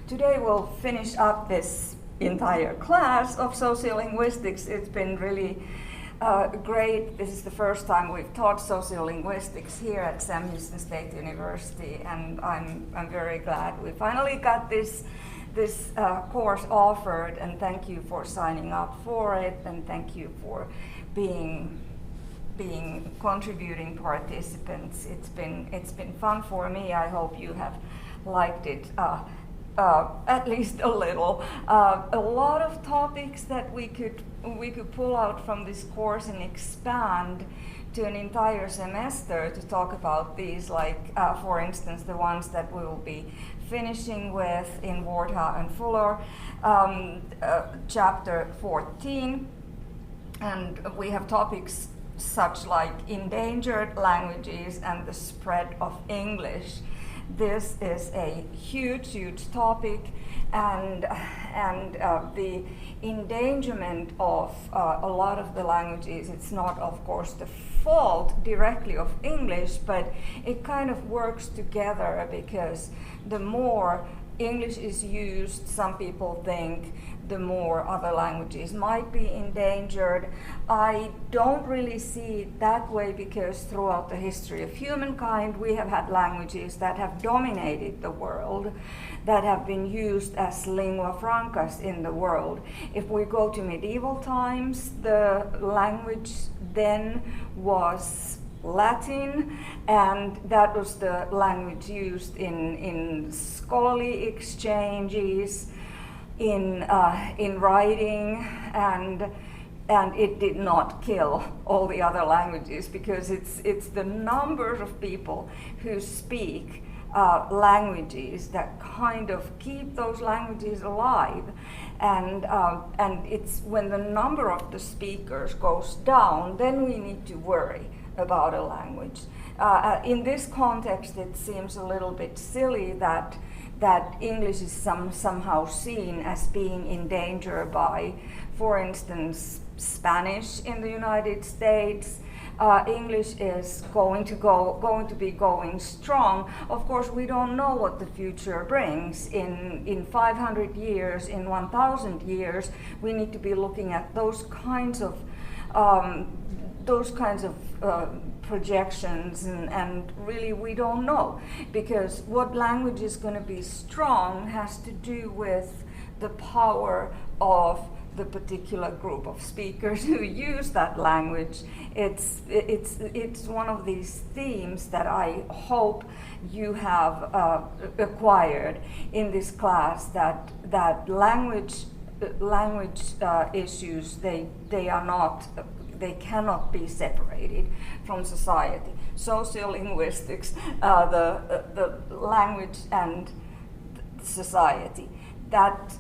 Today we'll finish up this entire class of sociolinguistics. It's been really great. This is the first time we've taught sociolinguistics here at Sam Houston State University, and I'm very glad we finally got this course offered, and thank you for signing up for it, and thank you for being contributing participants. It's been fun for me. I hope you have liked it at least a little. A lot of topics that we could pull out from this course and expand to an entire semester to talk about these, like for instance the ones that we will be finishing with in Wardha and Fuller, chapter 14, and we have topics such like endangered languages and the spread of English. This is a huge topic, and the endangerment of a lot of the languages, it's not of course the fault directly of English, but it kind of works together, because the more English is used, some people think, the more other languages might be endangered. I don't really see it that way, because throughout the history of humankind we have had languages that have dominated the world, that have been used as lingua francas in the world. If we go to medieval times, the language then was Latin, and that was the language used in scholarly exchanges, in writing, and it did not kill all the other languages, because it's the numbers of people who speak languages that kind of keep those languages alive, and it's when the number of the speakers goes down, then we need to worry about a language. In this context, it seems a little bit silly that English is somehow seen as being in danger by, for instance, Spanish in the United States. English is going to be going strong. Of course, we don't know what the future brings. In 500 years, in 1,000 years, we need to be looking at those kinds of projections, and really we don't know, because what language is going to be strong has to do with the power of the particular group of speakers who use that language. It's one of these themes that I hope you have acquired in this class, that language issues, they cannot be separated from society. Sociolinguistics, the language and society, that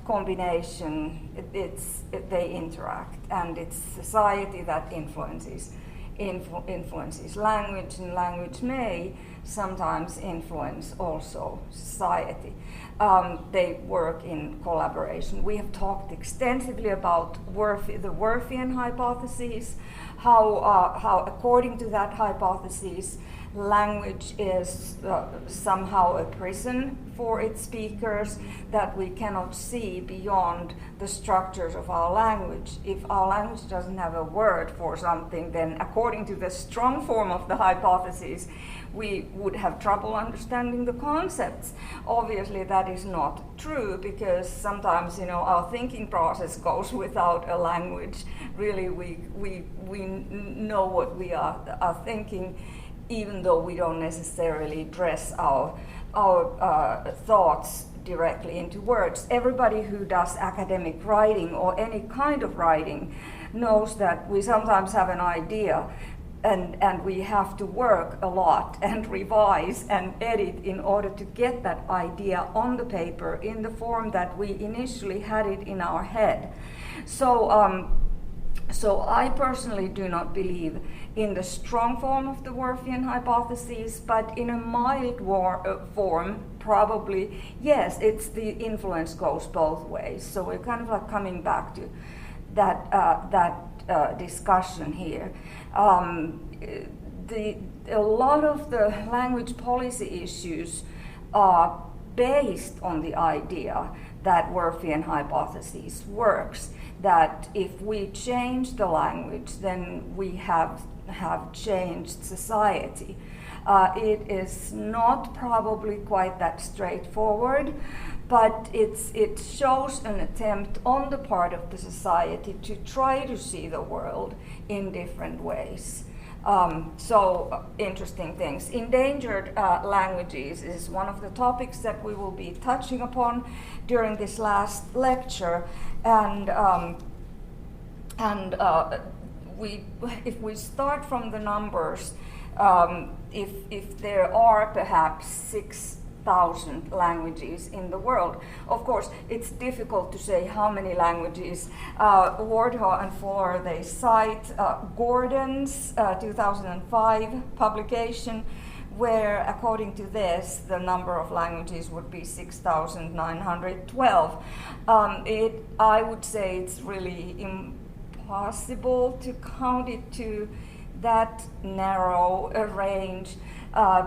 combination, they interact, and it's society that influences language, and language may sometimes influence also society. They work in collaboration. We have talked extensively about the Worthian hypothesis, how according to that hypothesis, language is somehow a prison for its speakers, that we cannot see beyond the structures of our language. If our language doesn't have a word for something, then according to the strong form of the hypothesis, we would have trouble understanding the concepts. Obviously that is not true, because sometimes our thinking process goes without a language. Really we know what we are thinking, even though we don't necessarily dress our thoughts directly into words. Everybody who does academic writing or any kind of writing knows that we sometimes have an idea, and we have to work a lot and revise and edit in order to get that idea on the paper in the form that we initially had it in our head. So I personally do not believe in the strong form of the Worthian hypothesis, but in a mild form, probably, yes, it's the influence goes both ways. So we're kind of like coming back to that discussion here. A lot of the language policy issues based on the idea that Whorfian hypothesis works, that if we change the language, then we have changed society. It is not probably quite that straightforward, but it shows an attempt on the part of the society to try to see the world in different ways. Interesting things. Endangered languages is one of the topics that we will be touching upon during this last lecture, and if we start from the numbers, if there are perhaps 6,000 languages in the world, of course it's difficult to say how many languages. Wardhaw and Fuller, they cite Gordon's 2005 publication, where according to this the number of languages would be 6,912. I would say it's really impossible to count it to that narrow a range,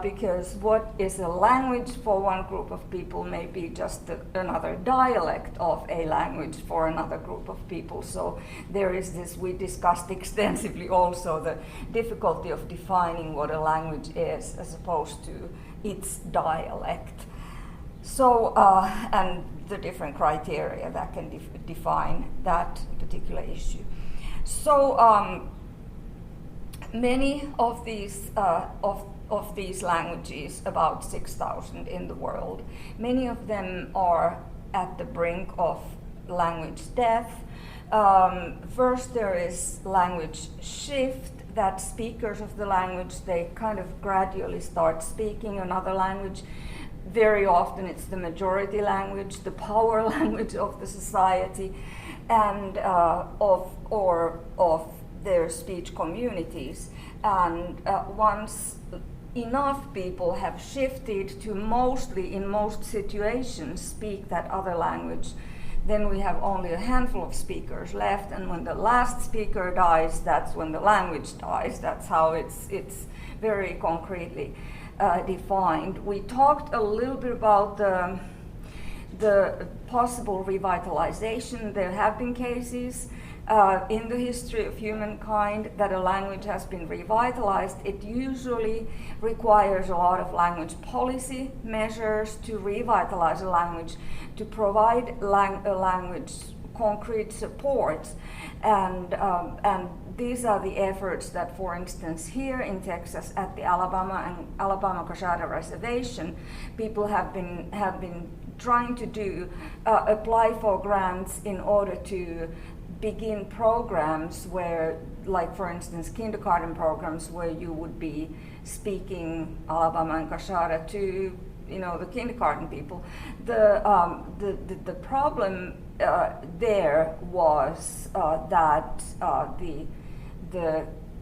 because what is a language for one group of people may be just another dialect of a language for another group of people. So there is this, we discussed extensively also the difficulty of defining what a language is as opposed to its dialect. So, and the different criteria that can define that particular issue. So, many of these languages, about 6,000 in the world, many of them are at the brink of language death. First, there is language shift, that speakers of the language, they kind of gradually start speaking another language. Very often it's the majority language, the power language of the society, and of their speech communities. And once enough people have shifted to mostly, in most situations, speak that other language, then we have only a handful of speakers left, and when the last speaker dies, that's when the language dies. That's how it's very concretely defined. We talked a little bit about the possible revitalization. There have been cases in the history of humankind that a language has been revitalized. It usually requires a lot of language policy measures to revitalize a language, to provide a language concrete support, and these are the efforts that, for instance, here in Texas at the Alabama Coshada Reservation, people have been trying to do, apply for grants in order to begin programs where, like for instance, kindergarten programs where you would be speaking Alabama and Coshada to, the kindergarten people. The problem there was that the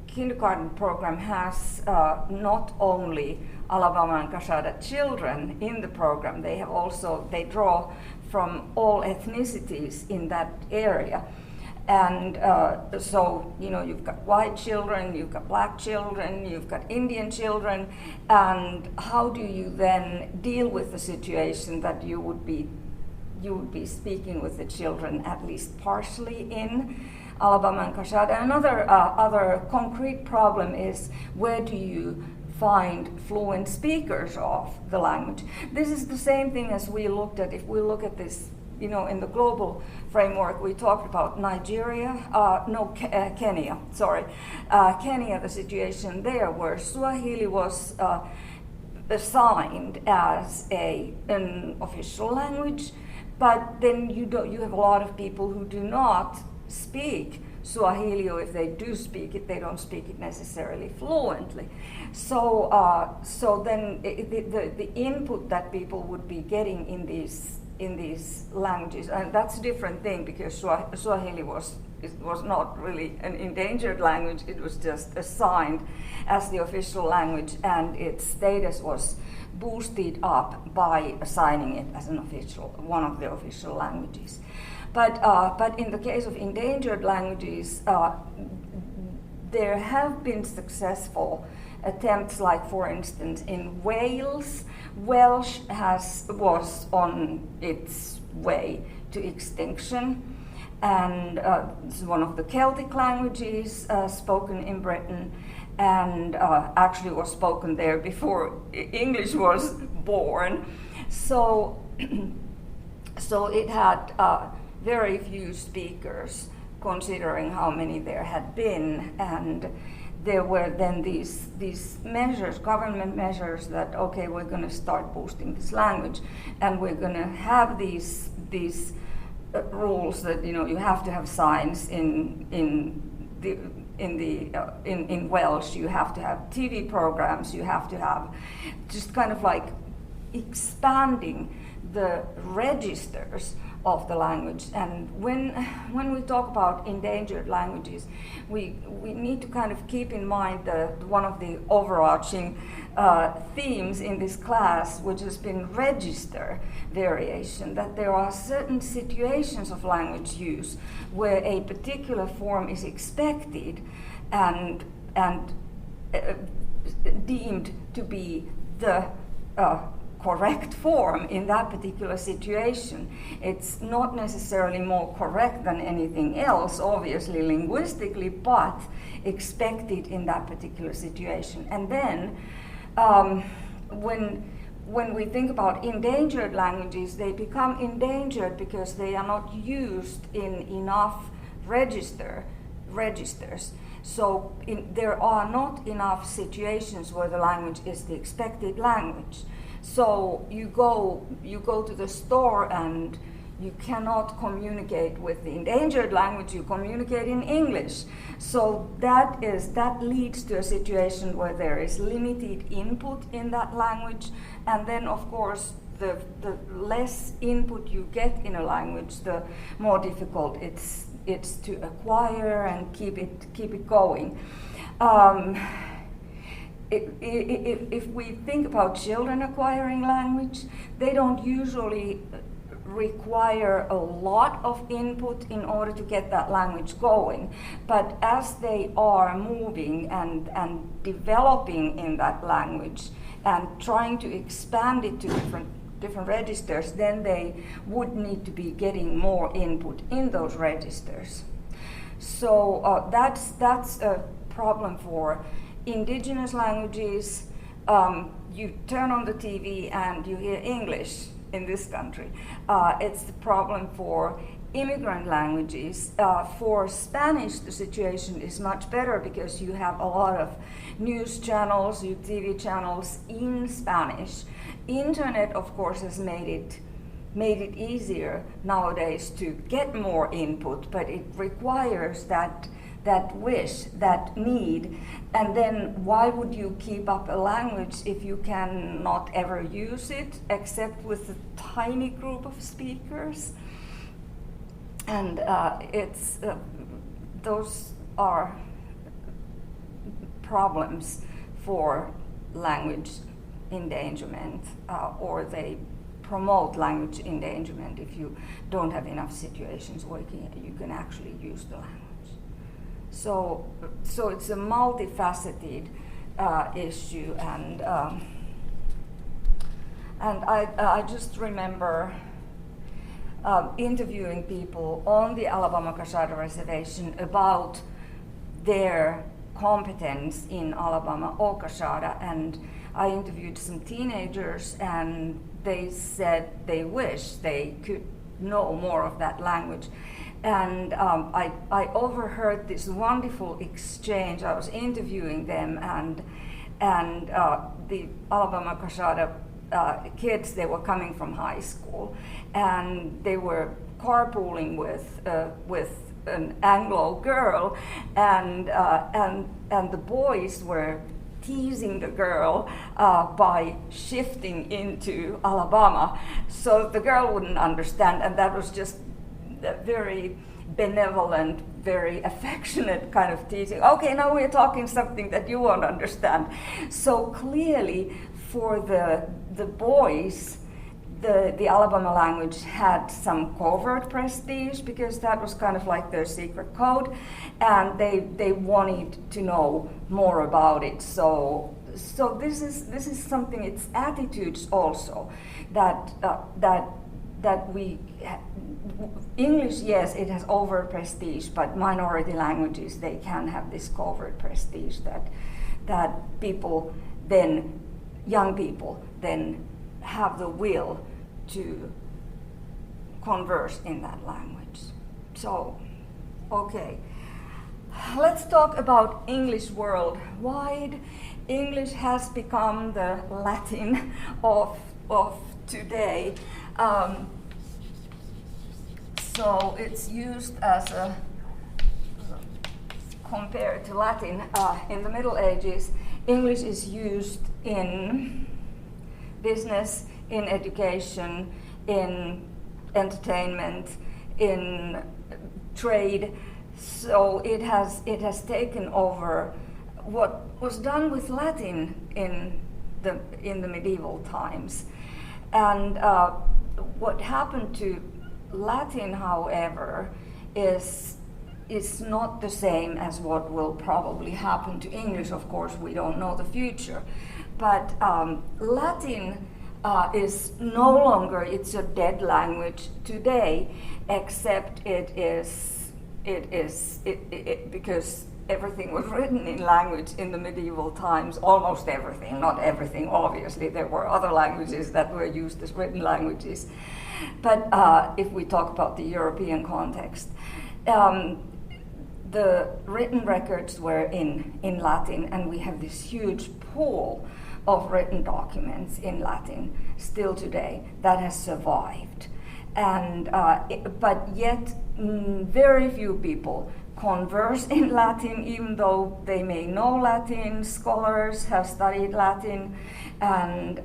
kindergarten program has not only Alabama and Coshada children in the program, they draw from all ethnicities in that area. And so, you've got white children, you've got black children, you've got Indian children, and how do you then deal with the situation that you would be speaking with the children at least partially in Alabama and Coshada? Another other concrete problem is, where do you find fluent speakers of the language? This is the same thing as we looked at, if we look at this, in the global framework, we talked about Kenya, Kenya, the situation there where Swahili was assigned as an official language, but then you have a lot of people who do not speak Swahili, or if they do speak it, they don't speak it necessarily fluently. So then the input that people would be getting in these languages, and that's a different thing, because Swahili was not really an endangered language. It was just assigned as the official language, and its status was boosted up by assigning it as one of the official languages. But in the case of endangered languages, there have been successful attempts, like for instance in Wales, Welsh was on its way to extinction, and it's one of the Celtic languages spoken in Britain, and actually was spoken there before English was born. So, so it had very few speakers, considering how many there had been, and there were then these measures, government measures, that okay, we're going to start boosting this language, and we're going to have these rules that you have to have signs in Welsh, you have to have TV programs, you have to have just kind of like expanding the registers of the language. And when we talk about endangered languages, we need to kind of keep in mind one of the overarching themes in this class, which has been register variation, that there are certain situations of language use where a particular form is expected and deemed to be the correct form in that particular situation. It's not necessarily more correct than anything else, obviously linguistically, but expected in that particular situation. And then when we think about endangered languages, they become endangered because they are not used in enough registers. So there are not enough situations where the language is the expected language. So you go to the store and you cannot communicate with the endangered language, you communicate in English. So that leads to a situation where there is limited input in that language, and then of course the less input you get in a language, the more difficult it's to acquire and keep it going. If we think about children acquiring language, they don't usually require a lot of input in order to get that language going. But as they are moving and developing in that language and trying to expand it to different registers, then they would need to be getting more input in those registers. So that's a problem for indigenous languages. You turn on the TV and you hear English in this country. It's the problem for immigrant languages. For Spanish, the situation is much better because you have a lot of news channels, TV channels in Spanish. Internet, of course, has made it easier nowadays to get more input, but it requires that wish, that need. And then why would you keep up a language if you cannot ever use it except with a tiny group of speakers? And those are problems for language endangerment, or they promote language endangerment if you don't have enough situations where you can actually use the language. So it's a multifaceted issue, and I just remember interviewing people on the Alabama Cachada Reservation about their competence in Alabama or Cachada, and I interviewed some teenagers, and they said they wish they could know more of that language. And I overheard this wonderful exchange. I was interviewing them, and the Alabama Cachada kids, they were coming from high school, and they were carpooling with an Anglo girl, and the boys were teasing the girl by shifting into Alabama, so the girl wouldn't understand, and that was just very benevolent, very affectionate kind of teasing. Okay, now we're talking something that you won't understand. So clearly, for the boys, the Alabama language had some covert prestige because that was kind of like their secret code, and they wanted to know more about it. So this is something. It's attitudes also that we. English, yes, it has overt prestige, but minority languages, they can have this covert prestige that people then, young people then have the will to converse in that language. So, okay, let's talk about English worldwide. English has become the Latin of today. So it's used as a, compared to Latin, in the Middle Ages, English is used in business, in education, in entertainment, in trade. So it has taken over what was done with Latin in the medieval times. And what happened to Latin, however, is not the same as what will probably happen to English. Of course, we don't know the future, but Latin is no longer, it's a dead language today, except it is because everything was written in language in the medieval times, almost everything, not everything, obviously. There were other languages that were used as written languages. But if we talk about the European context, the written records were in Latin, and we have this huge pool of written documents in Latin still today that has survived. And but yet very few people converse in Latin, even though they may know Latin. Scholars have studied Latin and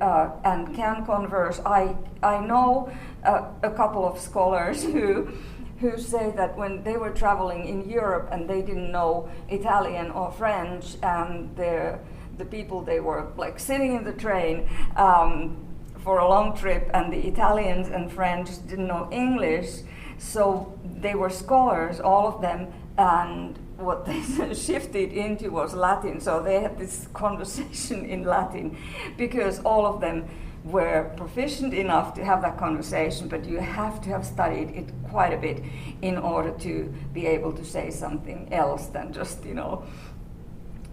can converse. I know a couple of scholars who say that when they were traveling in Europe and they didn't know Italian or French, and the people, they were like sitting in the train for a long trip, and the Italians and French didn't know English, so they were scholars, all of them, and what they shifted into was Latin. So they had this conversation in Latin because all of them were proficient enough to have that conversation, but you have to have studied it quite a bit in order to be able to say something else than just,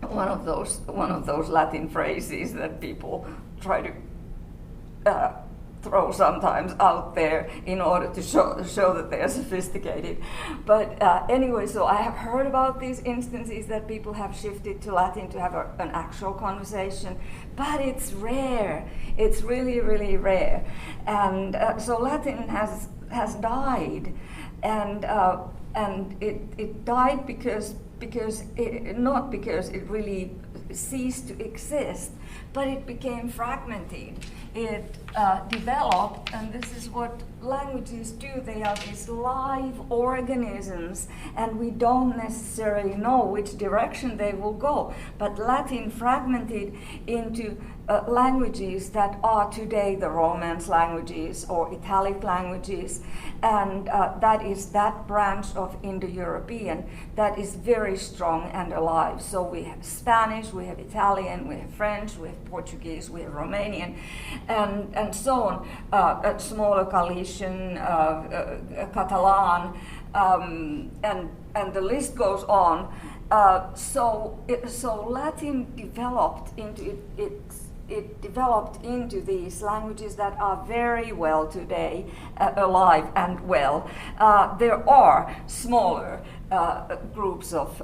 one of those Latin phrases that people try to throw sometimes out there in order to show that they are sophisticated. But anyway, so I have heard about these instances that people have shifted to Latin to have an actual conversation, but it's rare. It's really, really rare. And so Latin has died, and it died because not because it really ceased to exist, but it became fragmented. It developed, and this is what languages do. They are these live organisms, and we don't necessarily know which direction they will go. But Latin fragmented into languages that are today the Romance languages or Italic languages, and that is that branch of Indo-European that is very strong and alive. So we have Spanish, we have Italian, we have French, we have Portuguese, we have Romanian, and so on, a smaller Galician, Catalan, and the list goes on. So Latin developed into these languages that are very well today alive and well. There are smaller groups of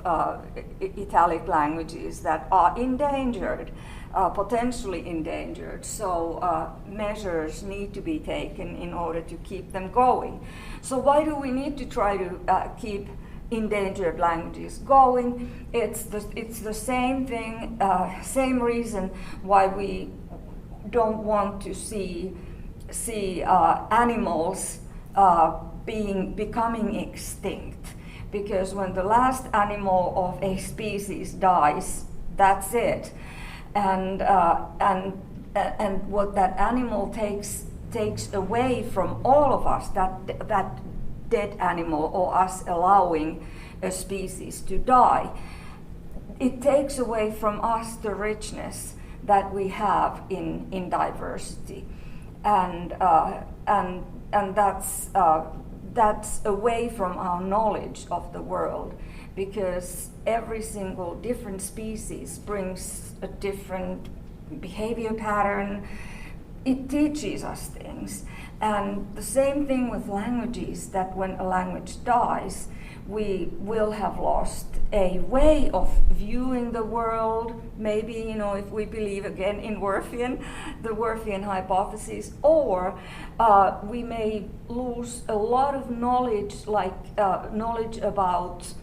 Italic languages that are endangered, potentially endangered. So measures need to be taken in order to keep them going. So why do we need to try to keep endangered languages going? It's the same thing, same reason why we don't want to see animals becoming extinct, because when the last animal of a species dies, that's it, and what that animal takes takes away from all of us, that dead animal, or us allowing a species to die. It takes away from us the richness that we have in diversity, and that's away from our knowledge of the world, because every single different species brings a different behavior pattern. It teaches us things. And the same thing with languages, that when a language dies, we will have lost a way of viewing the world. Maybe, if we believe again in the Worthian hypothesis, or we may lose a lot of knowledge, like knowledge about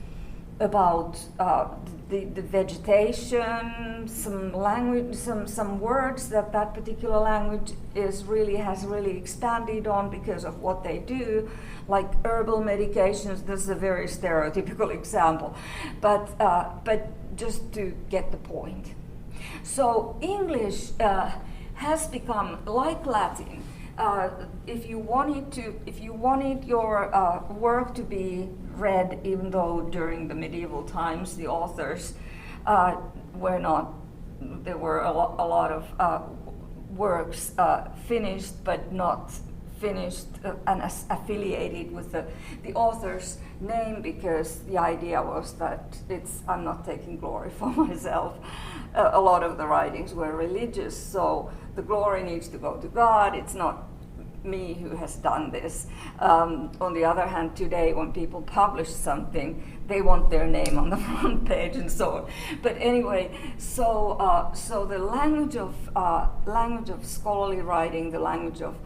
the vegetation, some language, some words that particular language has really expanded on because of what they do, like herbal medications. This is a very stereotypical example, but just to get the point. So English has become like Latin. If you wanted your work to be read, even though during the medieval times the authors were not, there were a lot of works finished but not finished and affiliated with the author's name, because the idea was that I'm not taking glory for myself. A lot of the writings were religious, so the glory needs to go to God. It's not me who has done this. On the other hand, today when people publish something, they want their name on the front page and so on. But anyway, so the language of scholarly writing, the language of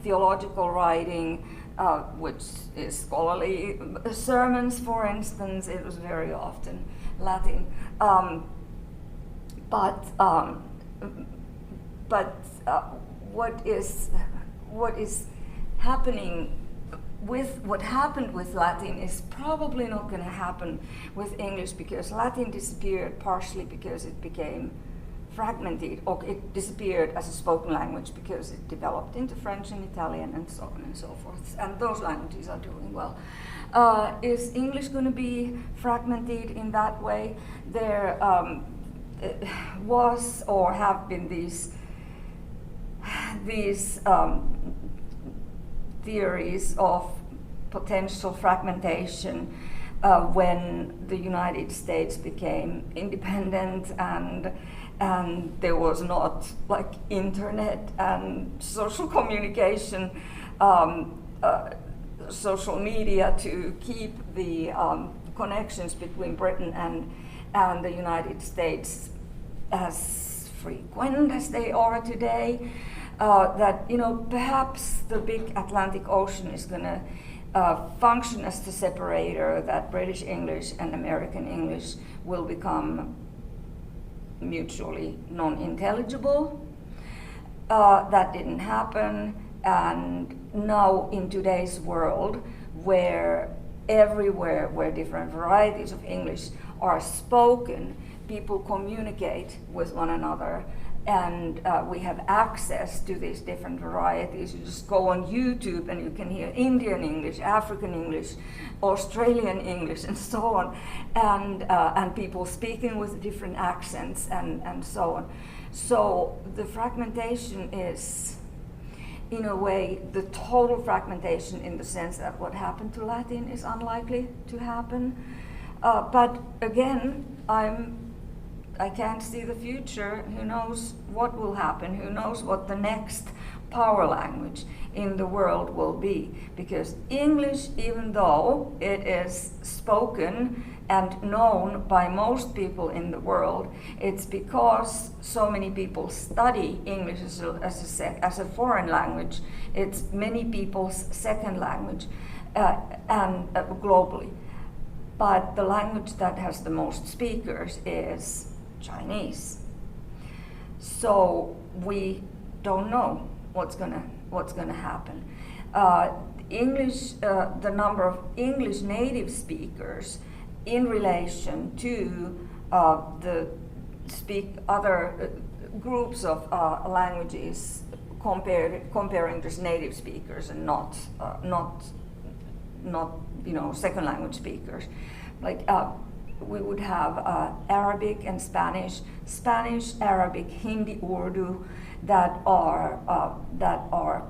theological writing, which is scholarly sermons, for instance, it was very often Latin. But what is happening with what happened with Latin is probably not going to happen with English, because Latin disappeared partially because it became fragmented, or it disappeared as a spoken language because it developed into French and Italian and so on and so forth, and those languages are doing well. Is English going to be fragmented in that way? There was or have been these theories of potential fragmentation when the United States became independent and there was not like internet and social communication, social media to keep the connections between Britain and the United States as frequent as they are today. That perhaps the big Atlantic Ocean is going to function as the separator, that British English and American English will become mutually non-intelligible. That didn't happen, and now in today's world, where everywhere where different varieties of English are spoken, people communicate with one another, and we have access to these different varieties. You just go on YouTube and you can hear Indian English, African English, Australian English, and so on, and people speaking with different accents and so on. So the fragmentation is, in a way, the total fragmentation, in the sense that what happened to Latin is unlikely to happen. But again, I can't see the future. Who knows what will happen? Who knows what the next power language in the world will be? Because English, even though it is spoken and known by most people in the world, it's because so many people study English as a foreign language. It's many people's second language, and globally. But the language that has the most speakers is Chinese. So we don't know what's gonna happen. English, the number of English native speakers in relation to the other groups of languages comparing just native speakers and not second language speakers. Like we would have Arabic and Spanish, Arabic, Hindi, Urdu, that are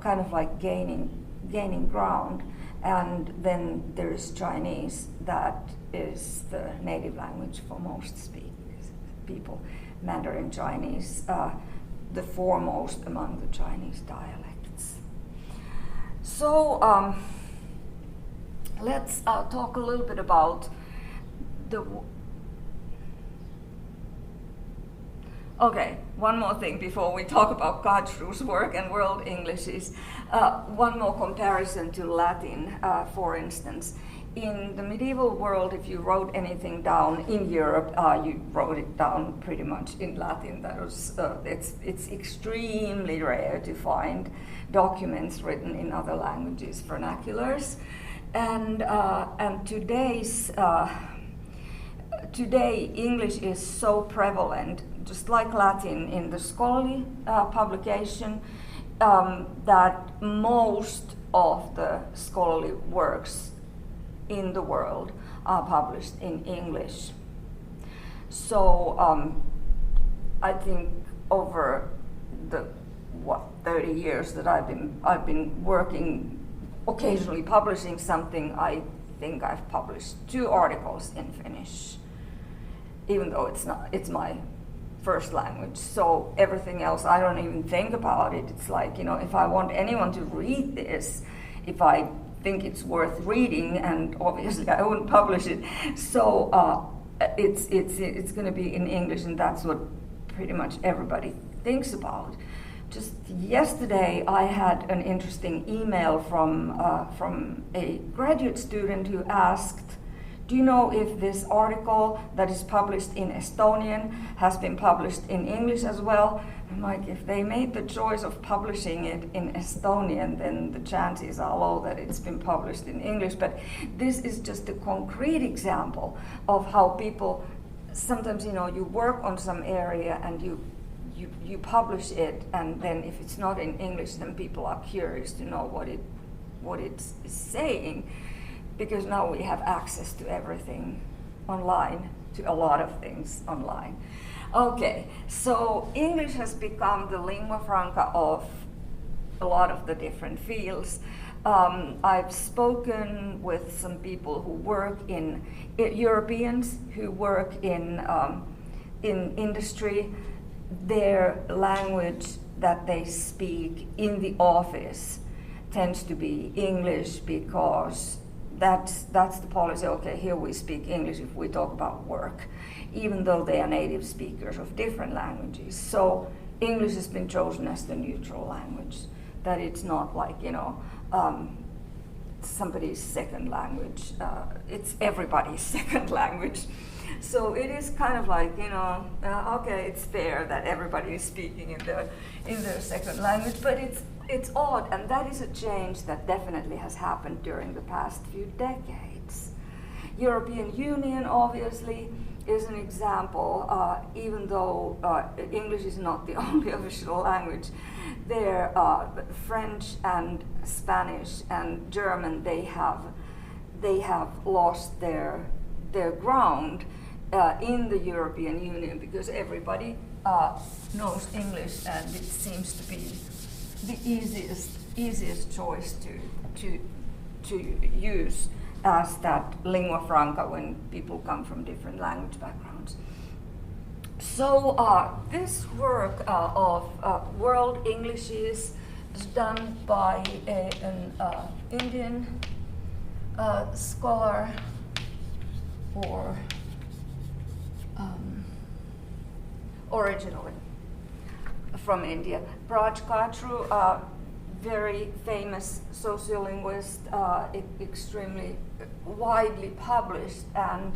kind of like gaining ground, and then there is Chinese, that is the native language for most people. Mandarin Chinese, the foremost among the Chinese dialects. So let's talk a little bit about Okay, one more thing before we talk about Karlsruhe's work and world English is one more comparison to Latin, for instance. In the medieval world, if you wrote anything down in Europe, you wrote it down pretty much in Latin. That was it's extremely rare to find documents written in other languages, vernaculars, and today English is so prevalent, just like Latin, in the scholarly publication, that most of the scholarly works in the world are published in English. So I think over the 30 years that I've been working, occasionally publishing something, I think I've published 2 articles in Finnish, even though it's my first language. So everything else, I don't even think about it. It's like, if I want anyone to read this, if I think it's worth reading, and obviously I wouldn't publish it. So it's going to be in English, and that's what pretty much everybody thinks about. Just yesterday, I had an interesting email from a graduate student who asked, do you know if this article that is published in Estonian has been published in English as well? I'm like, if they made the choice of publishing it in Estonian, then the chances are low that it's been published in English. But this is just a concrete example of how people, sometimes, you work on some area and you publish it, and then if it's not in English, then people are curious to know what it's saying, because now we have access to everything online, to a lot of things online. Okay, so English has become the lingua franca of a lot of the different fields. I've spoken with some people who work in Europeans who work in industry. Their language that they speak in the office tends to be English, because that's the policy. Okay, here we speak English if we talk about work, even though they are native speakers of different languages. So English has been chosen as the neutral language, that it's not like, somebody's second language. It's everybody's second language. So it is kind of like, okay, it's fair that everybody is speaking in their second language, but it's odd, and that is a change that definitely has happened during the past few decades. European Union, obviously, is an example, even though English is not the only official language. There, French and Spanish and German, they have lost their ground in the European Union, because everybody knows English, and it seems to be the easiest choice to use as that lingua franca when people come from different language backgrounds. So this work of world Englishes is done by an Indian scholar, or originally from India. Karlsruhe, very famous sociolinguist, extremely widely published, and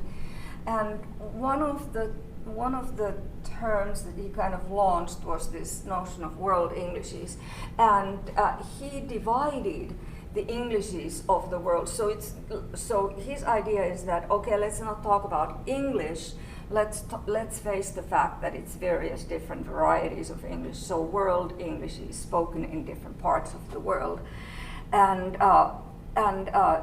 one of the terms that he kind of launched was this notion of world Englishes, and he divided the Englishes of the world. So his idea is that, okay, let's not talk about English, let's face the fact that it's various different varieties of English. So world English is spoken in different parts of the world, and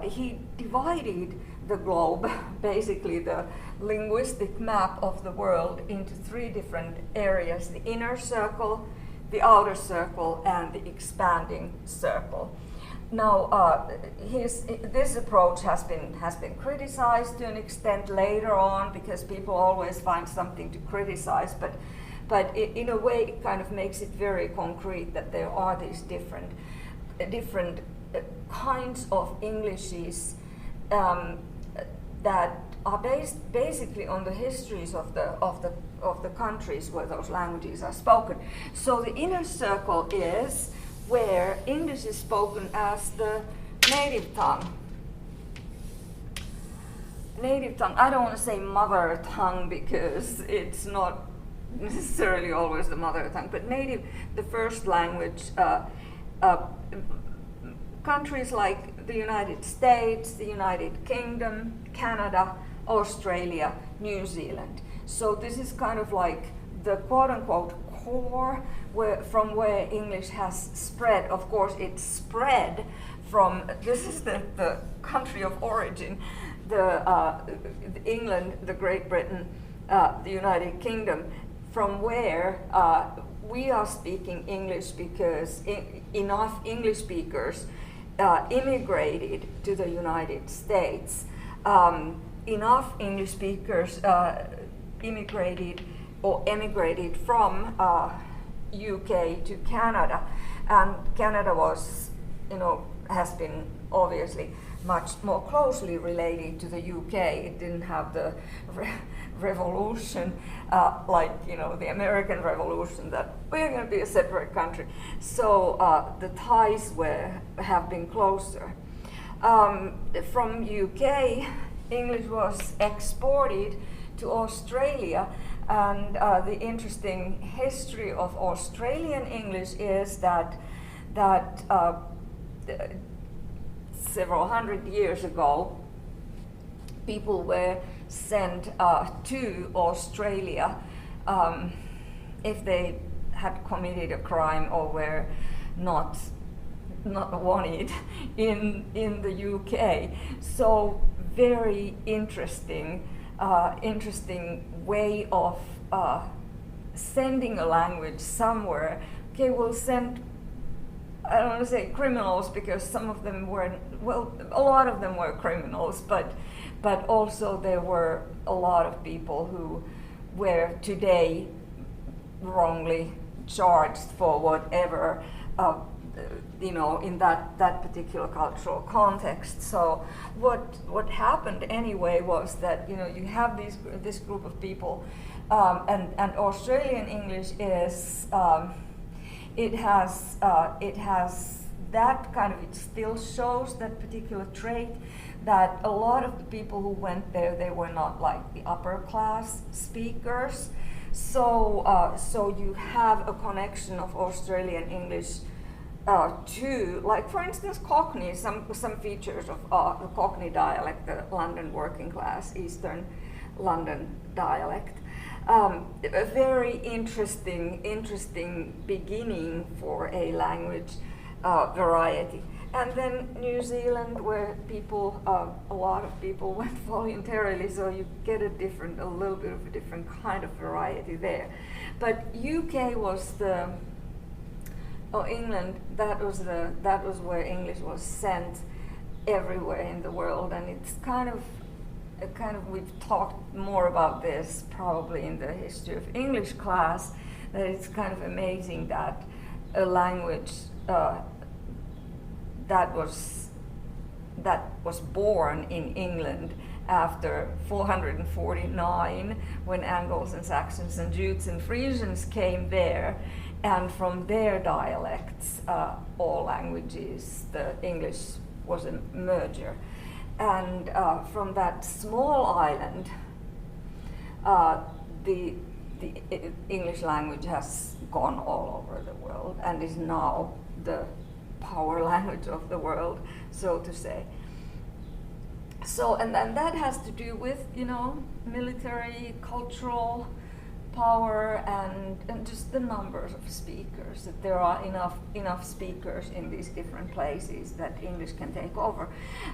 he divided the globe, basically the linguistic map of the world, into three different areas: the inner circle, the outer circle, and the expanding circle. Now, this approach has been criticized to an extent later on, because people always find something to criticize, but in a way it kind of makes it very concrete that there are these different kinds of Englishes that are based basically on the histories of the countries where those languages are spoken. So the inner circle is where English is spoken as the native tongue. Native tongue, I don't want to say mother tongue because it's not necessarily always the mother tongue, but native, the first language. Countries like the United States, the United Kingdom, Canada, Australia, New Zealand. So this is kind of like the quote-unquote core from where English has spread. Of course, it's spread from, this is the country of origin, England, the Great Britain, the United Kingdom, from where we are speaking English because enough English speakers immigrated to the United States. Enough English speakers immigrated or emigrated from UK to Canada, and Canada was, has been obviously much more closely related to the UK. It didn't have the revolution like the American Revolution, that we're going to be a separate country. So the ties have been closer. From UK, English was exported to Australia, and the interesting history of Australian English is that several hundred years ago, people were sent to Australia if they had committed a crime or were not wanted in the UK. So very interesting way of sending a language somewhere. Okay, we'll send, I don't want to say criminals, because some of them were, well, a lot of them were criminals, but also there were a lot of people who were today wrongly charged for whatever, in that particular cultural context. So what happened anyway was that you have this group of people, and Australian English is it has that kind of, it still shows that particular trait, that a lot of the people who went there, they were not like the upper class speakers. So you have a connection of Australian English to, like, for instance, Cockney, some features of the Cockney dialect, the London working class, Eastern London dialect. A very interesting beginning for a language variety. And then New Zealand, where people, a lot of people went voluntarily, so you get a little bit of a different kind of variety there. But UK was England, that was where English was sent everywhere in the world, and it's kind of we've talked more about this probably in the history of English class, that it's kind of amazing that a language that was born in England after 449, when Angles and Saxons and Jutes and Frisians came there, and from their dialects, all languages, the English was a merger. And from that small island, the English language has gone all over the world and is now the power language of the world, so to say. So, and then that has to do with, military, cultural power, and just the numbers of speakers, that there are enough speakers in these different places that English can take over.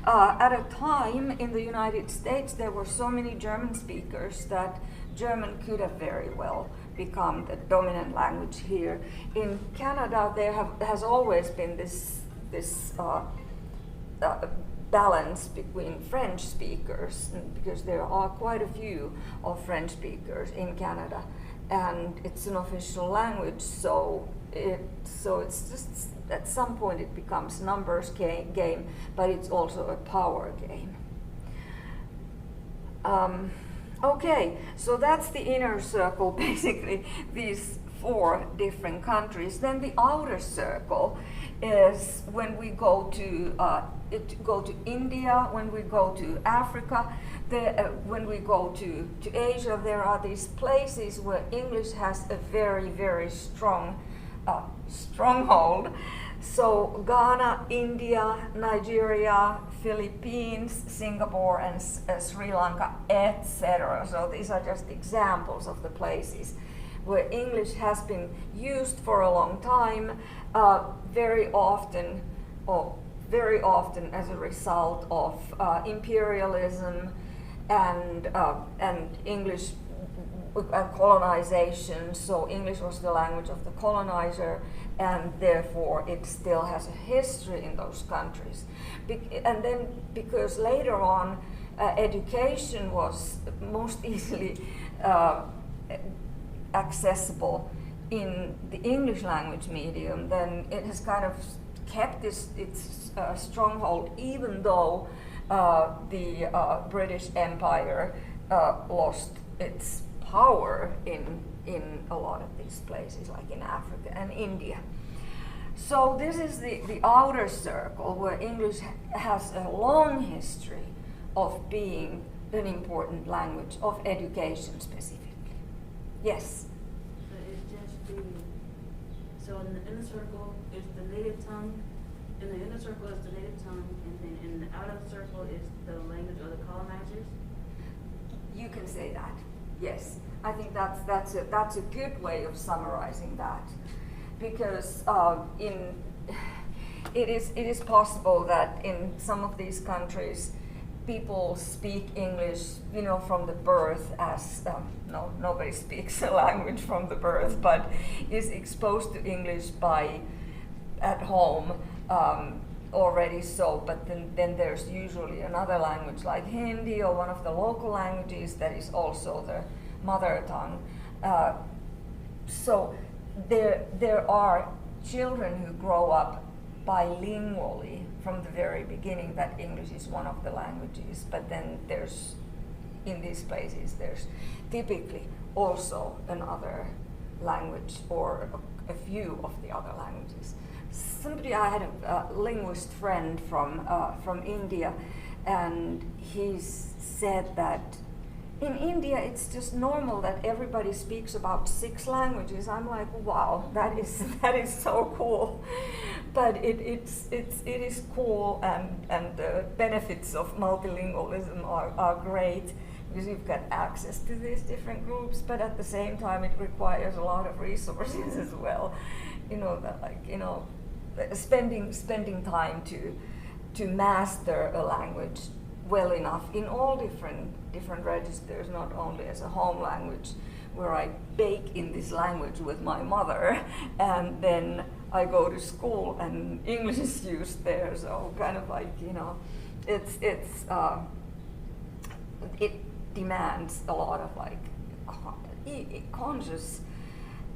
At a time in the United States, there were so many German speakers that German could have very well become the dominant language here. In Canada, there has always been this balance between French speakers, because there are quite a few of French speakers in Canada, and it's an official language. So it's just at some point it becomes numbers game, but it's also a power game. Okay, so that's the inner circle, basically these 4 different countries. Then the outer circle is when we go to India, when we go to Africa, when we go to Asia. There are these places where English has a very, very strong stronghold. So Ghana, India, Nigeria, Philippines, Singapore, and Sri Lanka, etc. So these are just examples of the places where English has been used for a long time, very often as a result of imperialism and English colonization. So English was the language of the colonizer, and therefore it still has a history in those countries. And then because later on education was most easily accessible in the English language medium, then it has kind of kept its stronghold, even though the British Empire lost its power in a lot of these places, like in Africa and India. So this is the outer circle, where English has a long history of being an important language of education specifically. Yes? So it's just so in the inner circle is the native tongue, in the inner circle is the native tongue, and then in the outer circle is the language of the colonizers? You can say that, yes. I think that's a good way of summarizing that, because it is possible that in some of these countries people speak English, from the birth, as nobody speaks a language from the birth, but is exposed to English at home already. So, but then there's usually another language like Hindi or one of the local languages that is also the mother tongue. So there are children who grow up bilingually from the very beginning, that English is one of the languages, but then in these places there's typically also another language or a few of the other languages. I had a linguist friend from India, and he said that in India it's just normal that everybody speaks about 6 languages. I'm like, wow, that is so cool. But it is cool, and the benefits of multilingualism are great, because you've got access to these different groups, but at the same time it requires a lot of resources as well. Spending time to master a language well enough in all different registers, not only as a home language where I bake in this language with my mother, and then I go to school and English is used there. So kind of like, it demands a lot of like conscious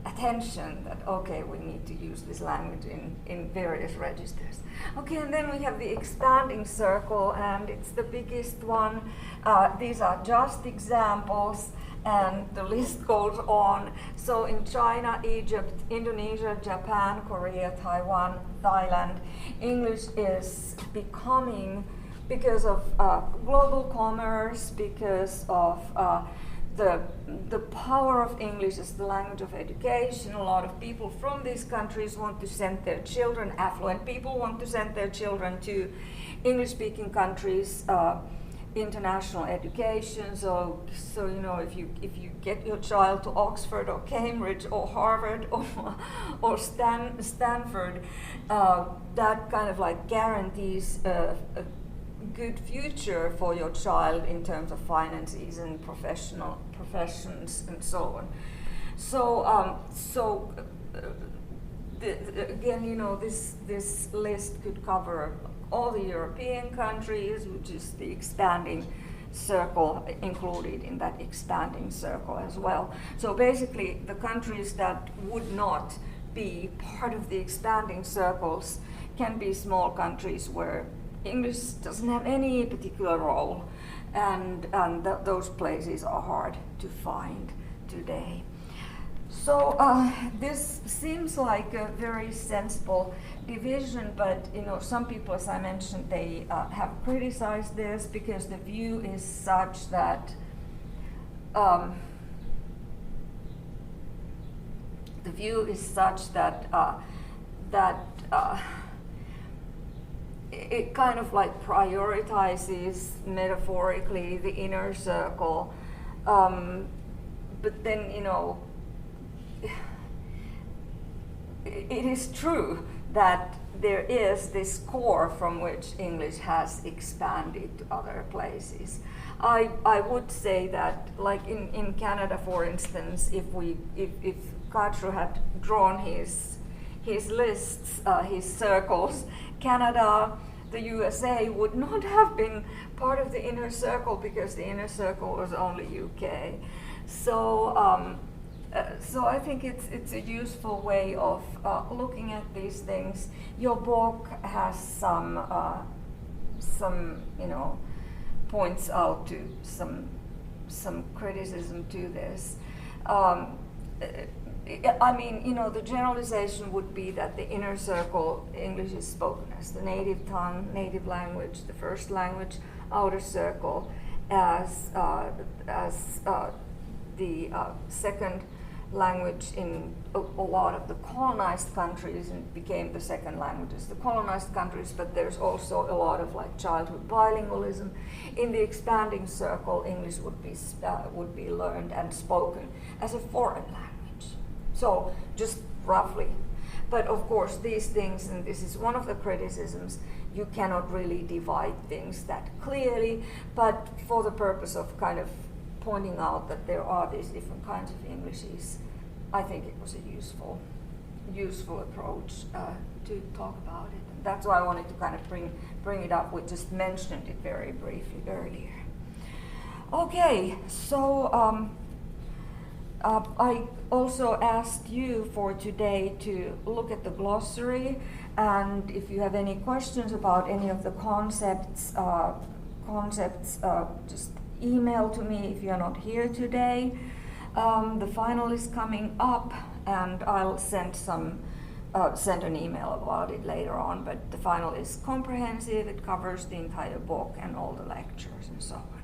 attention that, okay, we need to use this language in various registers. Okay, and then we have the expanding circle, and it's the biggest one. These are just examples, and the list goes on. So in China, Egypt, Indonesia, Japan, Korea, Taiwan, Thailand, English is becoming, because of global commerce, because of the power of English as the language of education. A lot of people from these countries want to send their children, affluent people want to send their children to English-speaking countries international education. So you know, if you get your child to Oxford or Cambridge or Harvard or Stanford, that kind of like guarantees a good future for your child in terms of finances and professions and so on. So again, you know, this list could cover all the European countries, which is the expanding circle included in that expanding circle as well. So basically, the countries that would not be part of the expanding circles can be small countries where English doesn't have any particular role, and those places are hard to find today. So this seems like a very sensible division, but you know, some people, as I mentioned, they have criticized this because the view is such that it kind of like prioritizes metaphorically the inner circle, but then, you know, it is true that there is this core from which English has expanded to other places. I would say that, like in Canada, for instance, if Katru had drawn his lists, his circles, Canada, the USA would not have been part of the inner circle because the inner circle was only UK. So I think it's a useful way of looking at these things. Your book has some you know, points out to some criticism to this. I mean, you know, the generalization would be that the inner circle, English is spoken as the native tongue, native language, the first language, outer circle as the second language in a lot of the colonized countries, and it became the second language as the colonized countries, but there's also a lot of like childhood bilingualism. In the expanding circle, English would be learned and spoken as a foreign language. So just roughly. But of course these things, and this is one of the criticisms, you cannot really divide things that clearly, but for the purpose of kind of pointing out that there are these different kinds of Englishes, I think it was a useful approach to talk about it. And that's why I wanted to kind of bring it up. We just mentioned it very briefly earlier. Okay, so I also asked you for today to look at the glossary, and if you have any questions about any of the concepts, just email to me if you're not here today. The final is coming up, and I'll send an email about it later on, but the final is comprehensive. It covers the entire book and all the lectures and so on.